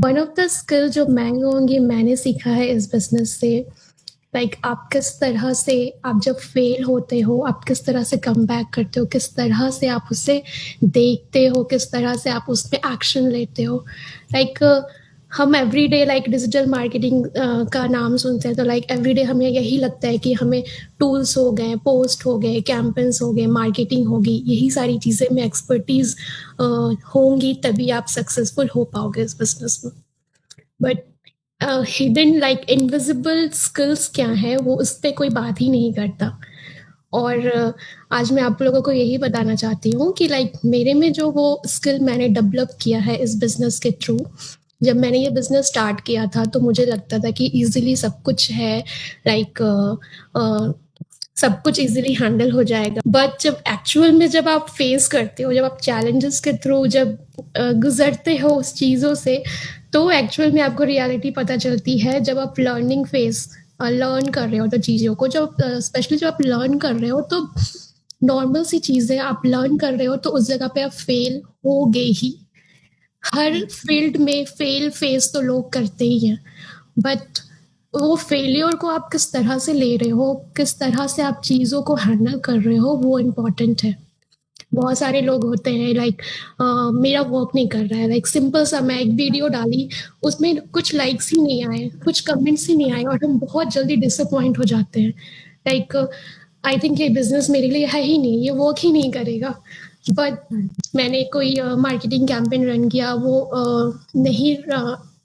One of the skill जो मैं कहूँगी मैंने सीखा है इस बिजनेस से, लाइक आप किस तरह से, आप जब फेल होते हो आप किस तरह से कम बैक करते हो, किस तरह से आप उसे देखते हो, किस तरह से आप उस पर एक्शन लेते हो। लाइक हम एवरीडे लाइक डिजिटल मार्केटिंग का नाम सुनते हैं तो लाइक एवरीडे हमें यही लगता है कि हमें टूल्स हो गए, पोस्ट हो गए, कैंपेन्स हो गए, मार्केटिंग होगी, यही सारी चीज़ें में एक्सपर्टीज होंगी तभी आप सक्सेसफुल हो पाओगे इस बिजनेस में। But hidden like invisible skills क्या है वो उस पर कोई बात ही नहीं करता। और आज मैं आप लोगों को यही बताना चाहती हूँ कि लाइक मेरे में जो वो स्किल मैंने डेवलप किया है इस बिजनेस के थ्रू, जब मैंने ये बिजनेस स्टार्ट किया था तो मुझे लगता था कि इजीली सब कुछ है, लाइक सब कुछ इजीली हैंडल हो जाएगा। बट जब एक्चुअल में जब आप फेस करते हो, जब आप चैलेंजेस के थ्रू जब गुजरते हो उस चीज़ों से, तो एक्चुअल में आपको रियलिटी पता चलती है। जब आप लर्निंग फेज लर्न कर रहे हो तो चीज़ों को, जब स्पेशली जब आप लर्न कर रहे हो तो नॉर्मल सी चीज़ें आप लर्न कर रहे हो तो उस जगह पे आप फेल होगे ही। हर फील्ड में फेल फेस तो लोग करते ही हैं, बट वो फेलियर को आप किस तरह से ले रहे हो, किस तरह से आप चीज़ों को हैंडल कर रहे हो, वो इम्पोर्टेंट है। बहुत सारे लोग होते हैं लाइक मेरा वर्क नहीं कर रहा है, लाइक सिंपल सा मैं एक वीडियो डाली, उसमें कुछ लाइक्स ही नहीं आए, कुछ कमेंट्स ही नहीं आए और हम बहुत जल्दी डिसअपॉइंट हो जाते हैं। लाइक आई थिंक ये बिजनेस मेरे लिए है ही नहीं, ये वर्क ही नहीं करेगा। बट मैंने कोई मार्केटिंग कैंपेन रन किया, वो नहीं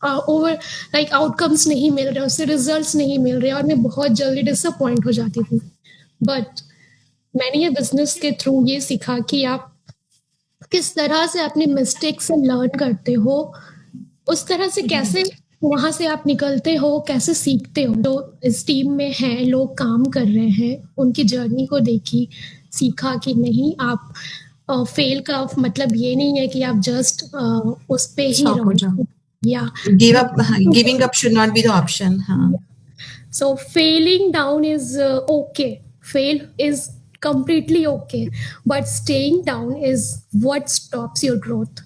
ओवर लाइक आउटकम्स नहीं मिल रहे, उससे रिजल्ट्स नहीं मिल रहे और मैं बहुत जल्दी डिसअपॉइंट हो जाती थी। बट मैंने ये बिजनेस के थ्रू ये सीखा कि आप किस तरह से अपने मिस्टेक से लर्न करते हो, उस तरह से कैसे वहां से आप निकलते हो, कैसे सीखते हो। तो इस टीम में हैं लोग काम कर रहे हैं, उनकी जर्नी को देखी, सीखा कि नहीं आप फेल का मतलब ये नहीं है कि आप जस्ट उस पे ही Stop हो जाओ। रहो या Give up, giving up should not be the option. हाँ. So failing down is okay. Fail is completely okay. But staying down is what stops your growth.